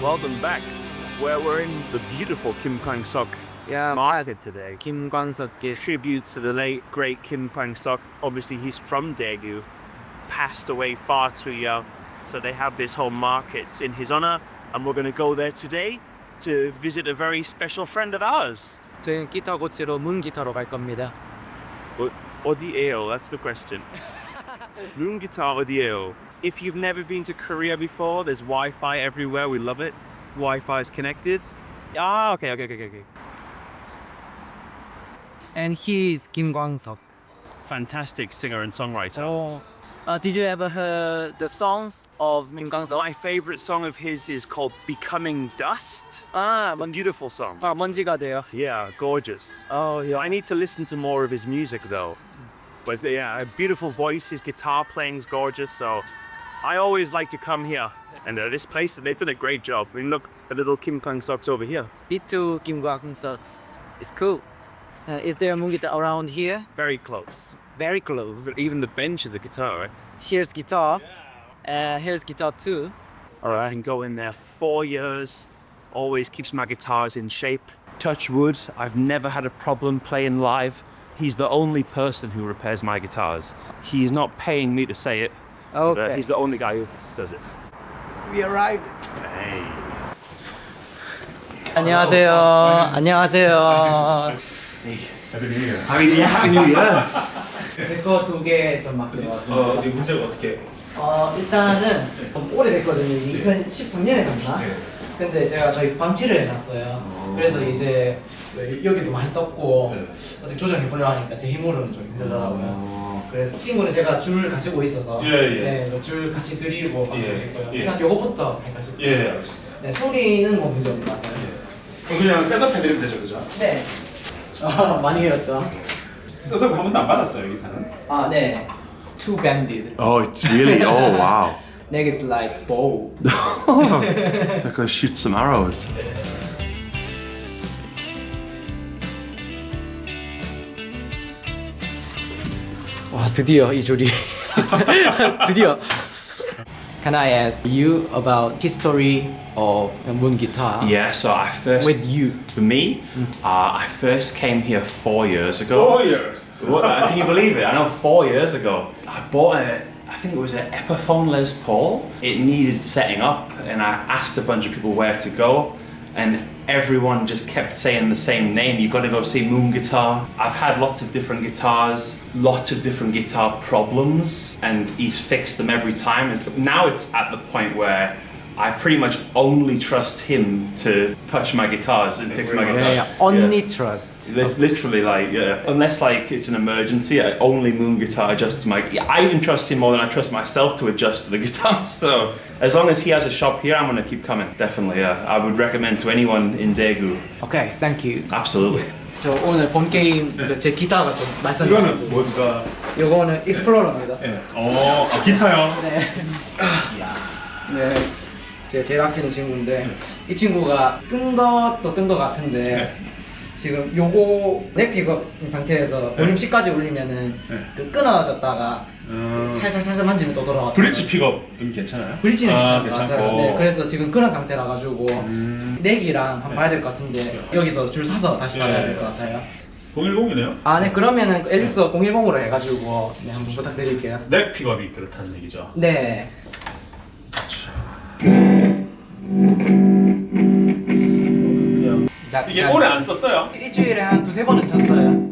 Welcome back. Where we're in the beautiful Kim Kwang-sok market today. Kim Kwang-sok's Tribute to the late great Kim Kwang-sok. Obviously, he's from Daegu, passed away far too young. So they have this whole market in his honor, and we're going to go there today to visit a very special friend of ours. 저희는 기타 고치러 문기타로 갈 겁니다. 어디에요? That's the question. Room guitar 어디에요? If you've never been to Korea before, there's Wi-Fi everywhere. We love it. Wi-Fi is connected. Ah, okay. And he's Kim Kwang-sok. Fantastic singer and songwriter. Did you ever heard the songs of Kim Kwang-sok? My favorite song of his is called Becoming Dust. 아, Beautiful song. 먼지가 돼요. Yeah, gorgeous. Yeah. I need to listen to more of his music though. But yeah, a beautiful voice, his guitar playing's gorgeous, so I always like to come here. And this place, they've done a great job. I mean, look, the little Kim Kwang-sok's over here. B2 Kim Kwang-sok's. It's cool. Is there a 문기타 around here? Very close. Very close. Even the bench is a guitar, right? Here's guitar. Here's guitar too. Alright, I can go in there 4 years. Always keeps my guitars in shape. Touch wood, I've never had a problem playing live. He's the only person who repairs my guitars. He's not paying me to say it. But, Okay. he's the only guy who does it. We arrived. Hey. 안녕하세요. 안녕하세요. Happy New Year. Happy New Year. 제 거 2개 좀 막 들어왔습니다. 이 문제가 어떻게? 일단은 좀 오래됐거든요. 2013년에 샀나? 네. 근데 제가 저희 방치를 해놨어요. 그래서 이제 여기도 많이 떴고 네. 어떻게 조정해보려고 하니까 제 힘으로는 좀 힘들더라고요. 그래서 친구는 제가 줄 가지고 있어서 예. 네, 뭐줄 같이 드리고 예, 바꾸실 거예요. 예. 우선 요거부터 할까 싶어요. 예, 알겠습니다. 네, 소리는 뭐 문제 없는 것 같아요. 그럼 그냥 셋업 해드리면 되죠, 그죠? 네. 많이 해왔죠. 셋업 한 번도 안 받았어요, 기타는? 아, 네. Two banded. Oh, it's really? Oh, wow. Neck is like bow. I could shoot some arrows. 와, 드디어 이 줄이. 드디어. Can I ask you about history of moon guitar? Yeah, so I first... With you. For me, I first came here 4 years ago. 4 years. What, can you believe it? I know 4 years ago. I bought I think it was an Epiphone Les Paul. It needed setting up and I asked a bunch of people where to go and everyone just kept saying the same name. You gotta go see Moon Guitar. I've had lots of different guitars, lots of different guitar problems and he's fixed them every time. Now it's at the point where I pretty much only trust him to touch my guitars and fix my guitars. Only trust. Literally, like, yeah. Unless like it's an emergency, I only Moon Guitar adjusts my. I even trust him more than I trust myself to adjust the guitar. So as long as he has a shop here, I'm gonna keep coming. Definitely, yeah. I would recommend to anyone in Daegu. Okay, thank you. Absolutely. 저 오늘 본 게임 제 기타가 좀 말썽이 이거는 뭔가? 요거는 익스플로러입니다. 예. 기타요? 네. 네. 제가 제일 아끼는 친구인데 이 친구가 뜬 것 같은데 네. 지금 요거 넥 픽업인 상태에서 볼륨 10까지 올리면은 네. 그 끊어졌다가 살살 만지면 또 돌아와. 브릿지 픽업은 괜찮아요? 브릿지는 괜찮은 것 같아요. 괜찮고. 네, 그래서 지금 끊은 상태라 가지고 넥이랑 한번 봐야 될 것 같은데 여기서 줄 사서 다시 달아야 될 것 같아요. 010이네요? 아, 네, 그러면은 앨리스 010으로 해가지고 네, 한번 부탁드릴게요. 넥 픽업이 그렇다는 얘기죠. 네. 그냥 이게 오래 안 썼어요? 일주일에 한 두세 번은 쳤어요.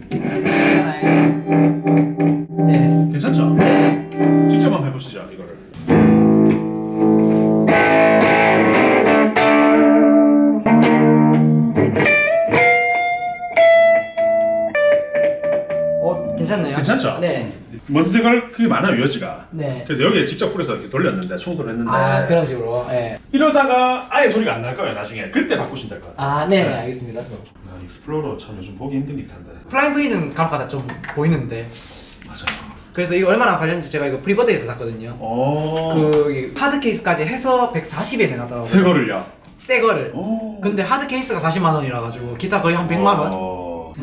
괜찮아요. 네. 괜찮죠? 네. 직접 한번 해보시죠, 이거를. 괜찮네요. 괜찮죠? 네. 먼지 들 그게 많아요, 여지가. 네. 그래서 여기에 직접 뿌려서 이렇게 돌렸는데, 청소를 했는데. 아, 그런 식으로. 네. 이러다가 아예 소리가 안 날 거예요, 나중에. 그때 바꾸시면 될 것 같아요. 아, 네, 알겠습니다. 익스플로러 참 요즘 보기 힘든 기타인데. 플라잉 V는 간혹가다 좀 보이는데. 맞아요. 그래서 이거 얼마나 팔렸는지 제가 이거 프리버드에서 샀거든요. 그 하드 케이스까지 해서 140에 내놨더라고요. 새 거를요? 새 거를. 오. 근데 하드 케이스가 40만 원이라 가지고 기타 거의 한 100만 원.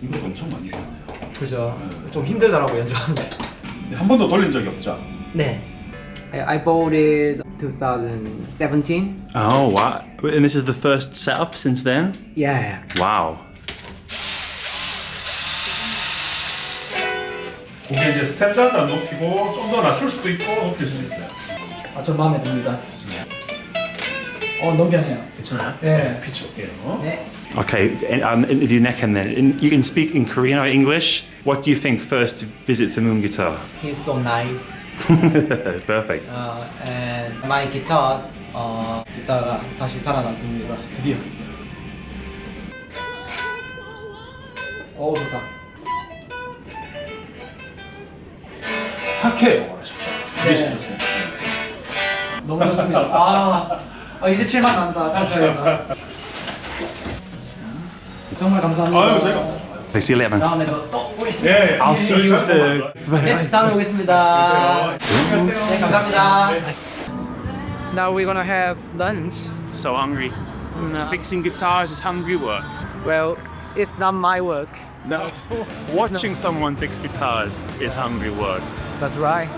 이거 엄청 많이 되네요. 그죠. 좀 힘들더라고요, 연주하는데. 한 번도 돌린 적이 없죠? 네. I bought it 2017. Oh wow! And this is the first setup since then. Yeah. Wow. 이게 이제 스탠다드 높이고 좀 더 낮출 수도 있고 높일 수도 있어요. 저 마음에 듭니다. 너무 편해요. 괜찮아요? 네. 피치 볼게요. 네. Okay, interview Nekan then. You can speak in Korean or English. What do you think first visit to Moon Guitar? He's so nice. Perfect. And my guitars, 기타가 다시 살아났습니다. 드디어. 좋다. 학회 원하십시오. 네. 되게 좋습니다. 너무 좋습니다. 이제 칠만 난다. 잘 쳐야겠다. 정말 감사합니다. 아유, 저희가 See you later, man. 다음에도 또 오겠습니다. 예. I'll see you at the. 네, 다음에 오겠습니다. 네, 감사합니다. Now we're gonna have lunch. So hungry. Fixing guitars is hungry work. Well, it's not my work. No. Watching someone fix guitars is hungry work. That's right.